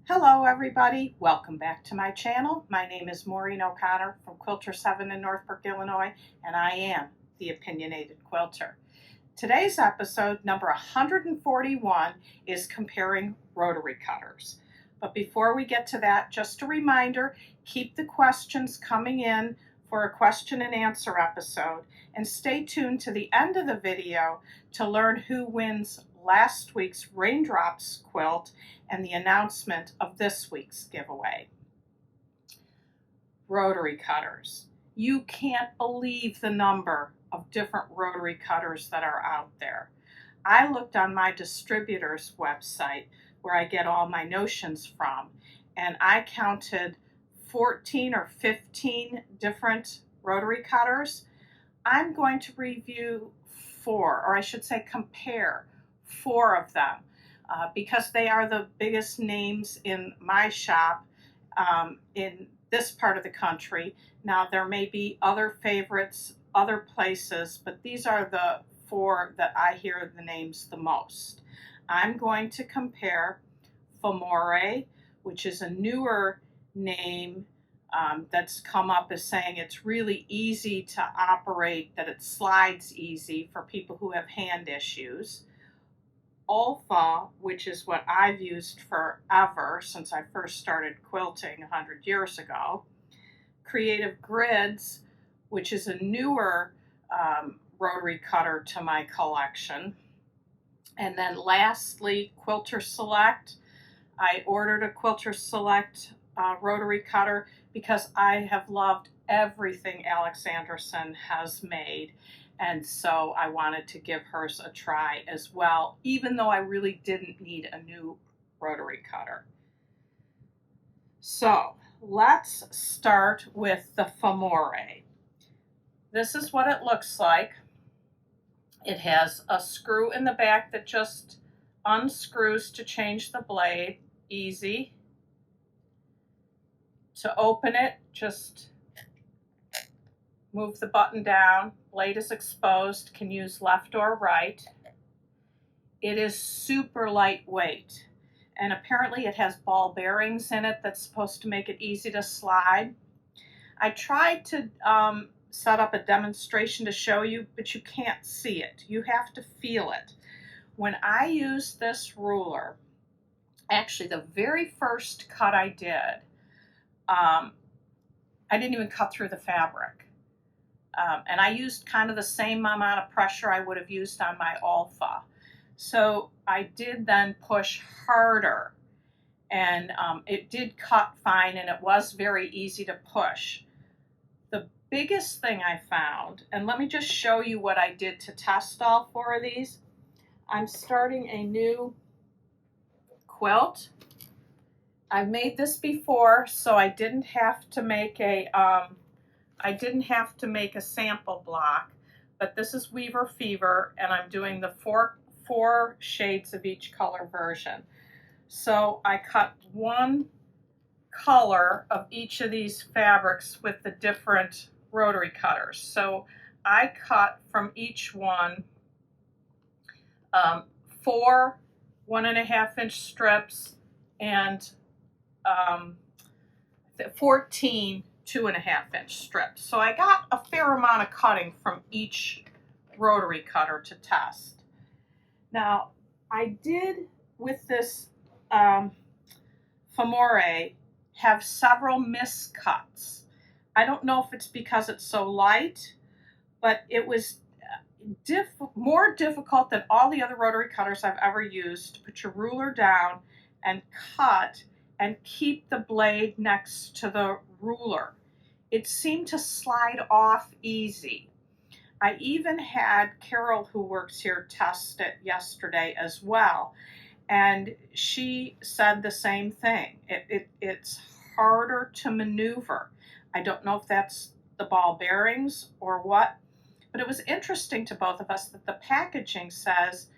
Hello everybody, welcome back to my channel. My name is Maureen O'Connor from Quilter 7 in Northbrook, Illinois, and I am the Opinionated Quilter. Today's episode, number 141, is comparing rotary cutters. But before we get to that, just a reminder, keep the questions coming in for a question and answer episode, and stay tuned to the end of the video to learn who wins last week's Raindrops quilt and the announcement of this week's giveaway. Rotary cutters. You can't believe the number of different rotary cutters that are out there. I looked on my distributor's website where I get all my notions from, and I counted 14 or 15 different rotary cutters. I'm going to review compare four of them because they are the biggest names in my shop in this part of the country. Now, there may be other favorites other places, but these are the four that I hear the names the most. I'm going to compare Famore, which is a newer name that's come up as saying it's really easy to operate, that it slides easy for people who have hand issues. Alpha, which is what I've used forever since I first started quilting 100 years ago. Creative Grids, which is a newer rotary cutter to my collection. And then lastly, Quilter Select. I ordered a Quilter Select rotary cutter because I have loved everything Alex Anderson has made. And so I wanted to give hers a try as well, even though I really didn't need a new rotary cutter. So let's start with the Famore. This is what it looks like. It has a screw in the back that just unscrews to change the blade. Easy. To open it, just move the button down. Blade is exposed, can use left or right. It is super lightweight, and apparently it has ball bearings in it that's supposed to make it easy to slide. I tried to set up a demonstration to show you, but you can't see it. You have to feel it. When I used this ruler, actually the very first cut I did, I didn't even cut through the fabric. And I used kind of the same amount of pressure I would have used on my Alpha. So I did then push harder, and it did cut fine, and it was very easy to push. The biggest thing I found, and let me just show you what I did to test all four of these. I'm starting a new quilt. I've made this before, so I didn't have to make a sample block, but this is Weaver Fever, and I'm doing the four shades of each color version. So I cut one color of each of these fabrics with the different rotary cutters. So I cut from each one 4 1.5-inch strips and 14 2.5-inch strips. So I got a fair amount of cutting from each rotary cutter to test. Now, I did with this Famore have several miscuts. I don't know if it's because it's so light, but it was more difficult than all the other rotary cutters I've ever used to put your ruler down and cut and keep the blade next to the ruler. It seemed to slide off easy. I even had Carol, who works here, test it yesterday as well, and she said the same thing. It's harder to maneuver. I don't know if that's the ball bearings or what, but it was interesting to both of us that the packaging says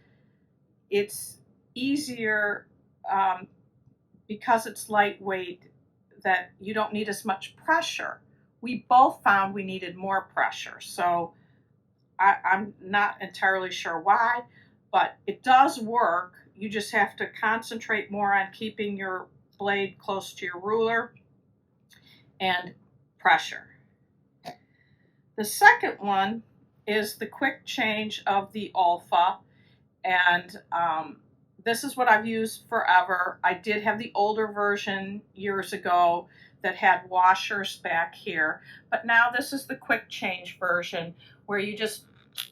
it's easier because it's lightweight, that you don't need as much pressure. We both found we needed more pressure, so I'm not entirely sure why, but it does work. You just have to concentrate more on keeping your blade close to your ruler and pressure. The second one is the quick change of the Alpha, and this is what I've used forever. I did have the older version years ago that had washers back here, but now this is the quick change version where you just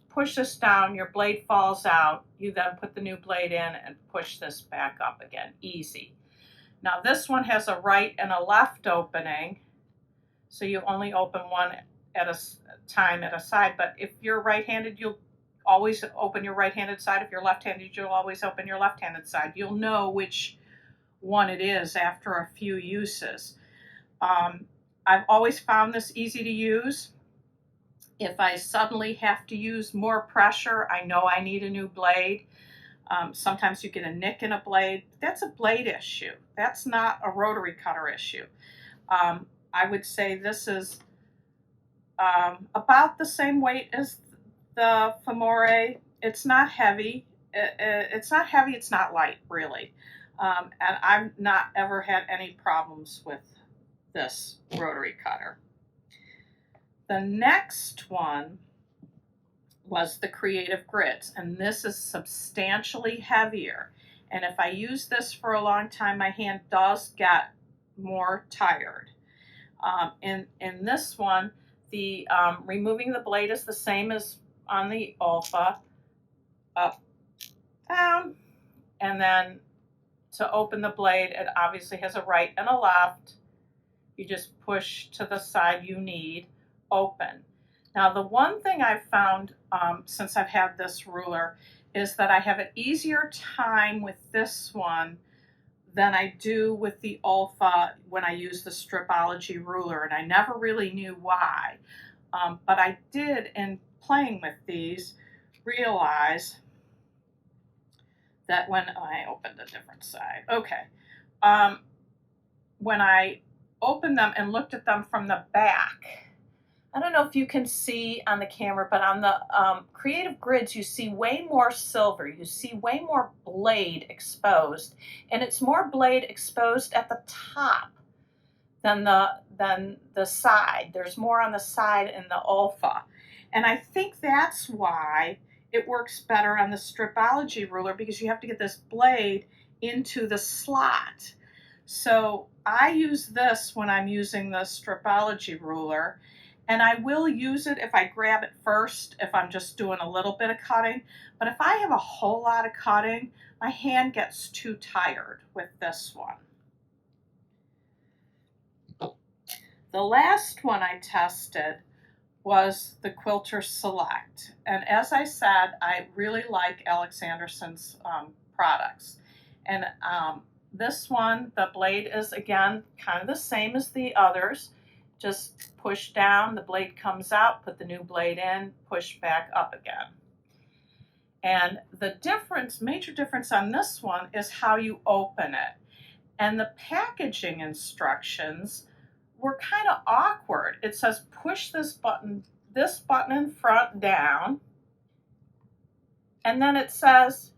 push this down, your blade falls out, you then put the new blade in and push this back up again, easy. Now this one has a right and a left opening, so you only open one at a time at a side, but if you're right-handed, you'll always open your right-handed side. If you're left-handed, you'll always open your left-handed side. You'll know which one it is after a few uses. I've always found this easy to use. If I suddenly have to use more pressure, I know I need a new blade. Sometimes you get a nick in a blade. That's a blade issue. That's not a rotary cutter issue. I would say this is about the same weight as the Famore. It's not heavy. It's not heavy. It's not light, really. And I've not ever had any problems with this rotary cutter. The next one was the Creative Grids, and this is substantially heavier. And if I use this for a long time, my hand does get more tired. In this one, the removing the blade is the same as on the Alpha, up, down, and then to open the blade, it obviously has a right and a left. You just push to the side you need, open. Now the one thing I've found since I've had this ruler is that I have an easier time with this one than I do with the Alpha when I use the Stripology ruler, and I never really knew why. But I did, in playing with these, realize that when I opened a different side, when I opened them and looked at them from the back, I don't know if you can see on the camera, but on the Creative Grids, you see way more silver. You see way more blade exposed, and it's more blade exposed at the top than the side. There's more on the side in the Alpha. And I think that's why it works better on the Stripology ruler, because you have to get this blade into the slot. So I use this when I'm using the Stripology ruler, and I will use it if I grab it first, if I'm just doing a little bit of cutting. But if I have a whole lot of cutting, my hand gets too tired with this one. The last one I tested was the Quilter Select. And as I said, I really like Alex Anderson's products. And this one, the blade is, again, kind of the same as the others. Just push down, the blade comes out, put the new blade in, push back up again. And the difference, major difference on this one is how you open it. And the packaging instructions were kind of awkward. It says push this button in front down, and then it says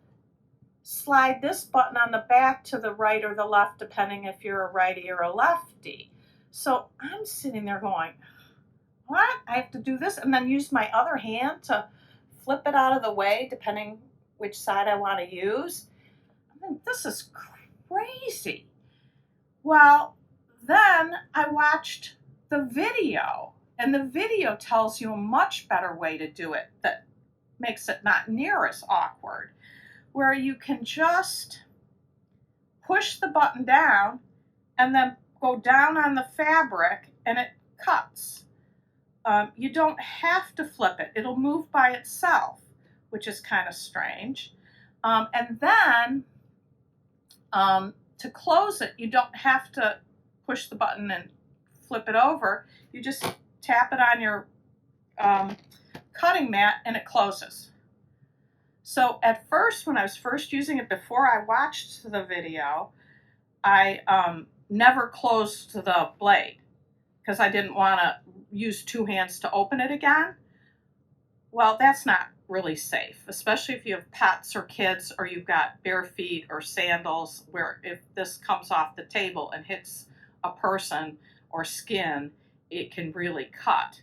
slide this button on the back to the right or the left, depending if you're a righty or a lefty. So I'm sitting there going, what? I have to do this and then use my other hand to flip it out of the way, depending which side I want to use. I mean, this is crazy. Well, then I watched the video, and the video tells you a much better way to do it that makes it not near as awkward, where you can just push the button down and then go down on the fabric and it cuts. You don't have to flip it. It'll move by itself, which is kind of strange. And then to close it, you don't have to push the button and flip it over. You just tap it on your cutting mat and it closes. So at first, when I was first using it, before I watched the video, I never closed the blade because I didn't want to use two hands to open it again. Well, that's not really safe, especially if you have pets or kids, or you've got bare feet or sandals, where if this comes off the table and hits a person or skin, it can really cut.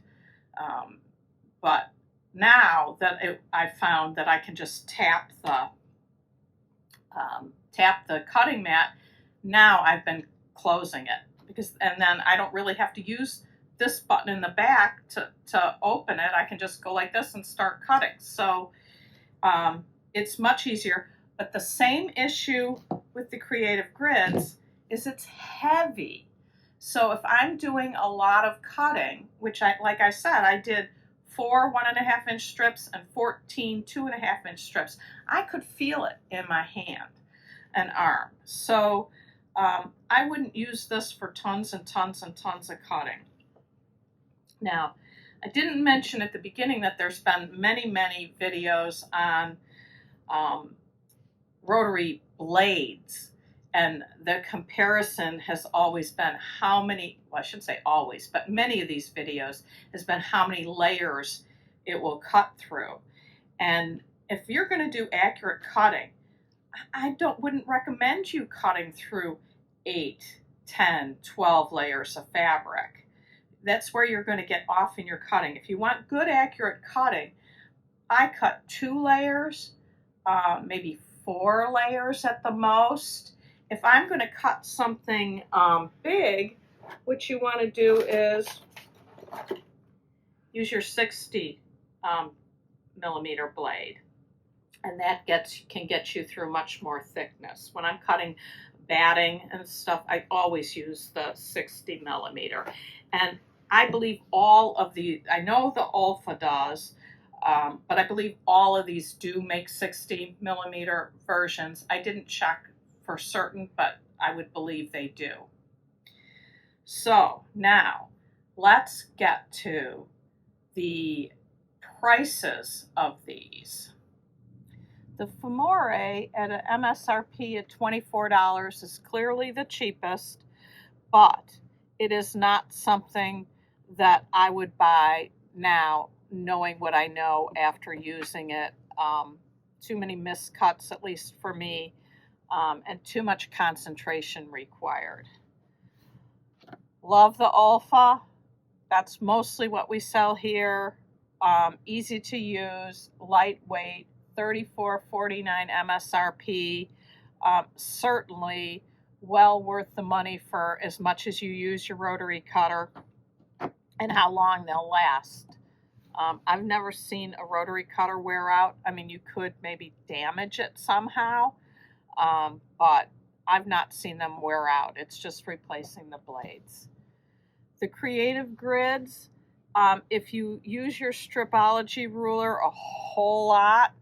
But now that I found that I can just tap the cutting mat, now I've been closing it, and then I don't really have to use this button in the back to open it. I can just go like this and start cutting. So it's much easier. But the same issue with the Creative Grids is it's heavy. So if I'm doing a lot of cutting, which like I said, I did 4 1.5-inch strips and 14 2.5-inch strips, I could feel it in my hand and arm. So I wouldn't use this for tons and tons and tons of cutting. Now, I didn't mention at the beginning that there's been many, many videos on rotary blades, and the comparison has always been how many, well, I shouldn't say always, but many of these videos has been how many layers it will cut through. And if you're going to do accurate cutting, I wouldn't recommend you cutting through 8, 10, 12 layers of fabric. That's where you're going to get off in your cutting. If you want good, accurate cutting, I cut 2 layers, maybe 4 layers at the most. If I'm going to cut something big, what you want to do is use your 60 millimeter blade, and that can get you through much more thickness. When I'm cutting batting and stuff, I always use the 60 millimeter. And I believe I know the Alpha does, but I believe all of these do make 60 millimeter versions. I didn't check for certain, but I would believe they do. So now let's get to the prices of these. The Famore at an MSRP at $24 is clearly the cheapest, but it is not something that I would buy now, knowing what I know after using it. Too many miscuts, at least for me, and too much concentration required. Love the Alpha. That's mostly what we sell here. Easy to use, lightweight, $34.49 MSRP. Certainly well worth the money for as much as you use your rotary cutter and how long they'll last. I've never seen a rotary cutter wear out. I mean, you could maybe damage it somehow, but I've not seen them wear out. It's just replacing the blades. The Creative Grids, if you use your stripology ruler a whole lot,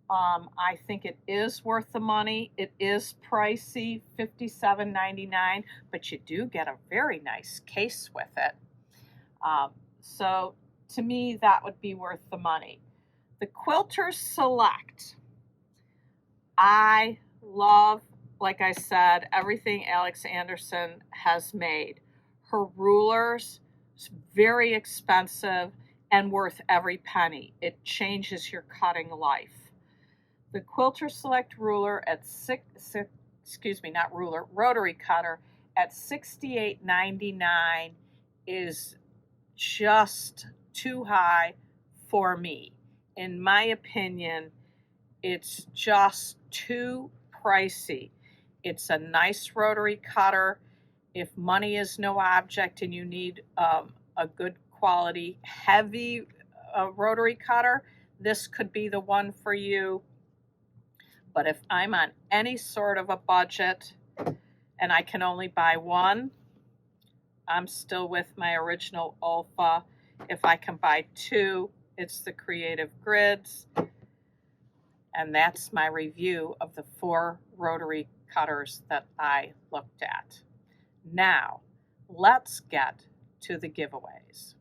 I think it is worth the money. It is pricey, $57.99, but you do get a very nice case with it. So to me, that would be worth the money. The Quilter Select. I love, like I said, everything Alex Anderson has made. Her rulers, it's very expensive and worth every penny. It changes your cutting life. The Quilter Select ruler at rotary cutter at $68.99 is just too high for me. In my opinion, it's just too pricey. It's a nice rotary cutter. If money is no object and you need a good quality, heavy rotary cutter, this could be the one for you. But if I'm on any sort of a budget and I can only buy one, I'm still with my original Alpha. If I can buy 2, it's the Creative Grids. And that's my review of the 4 rotary cutters that I looked at. Now, let's get to the giveaways.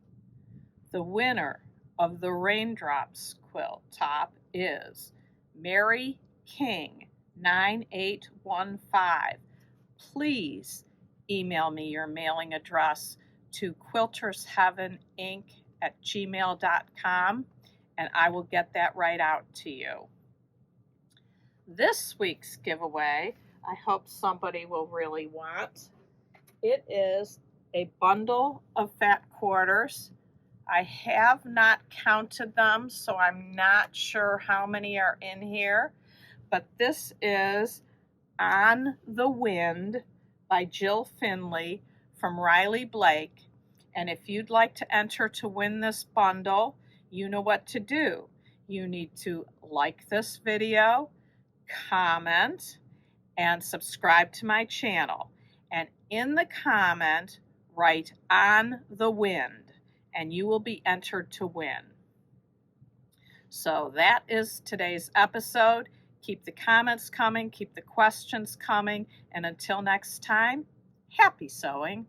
The winner of the Raindrops quilt top is Mary King 9815. Please email me your mailing address to quiltersheaveninc@gmail.com, and I will get that right out to you. This week's giveaway, I hope somebody will really want. It is a bundle of fat quarters. I have not counted them, so I'm not sure how many are in here, but this is On the Wind by Jill Finley from Riley Blake. And if you'd like to enter to win this bundle, you know what to do. You need to like this video, comment, and subscribe to my channel. And in the comment, write On the Wind, and you will be entered to win. So that is today's episode. Keep the comments coming, keep the questions coming, and until next time, happy sewing.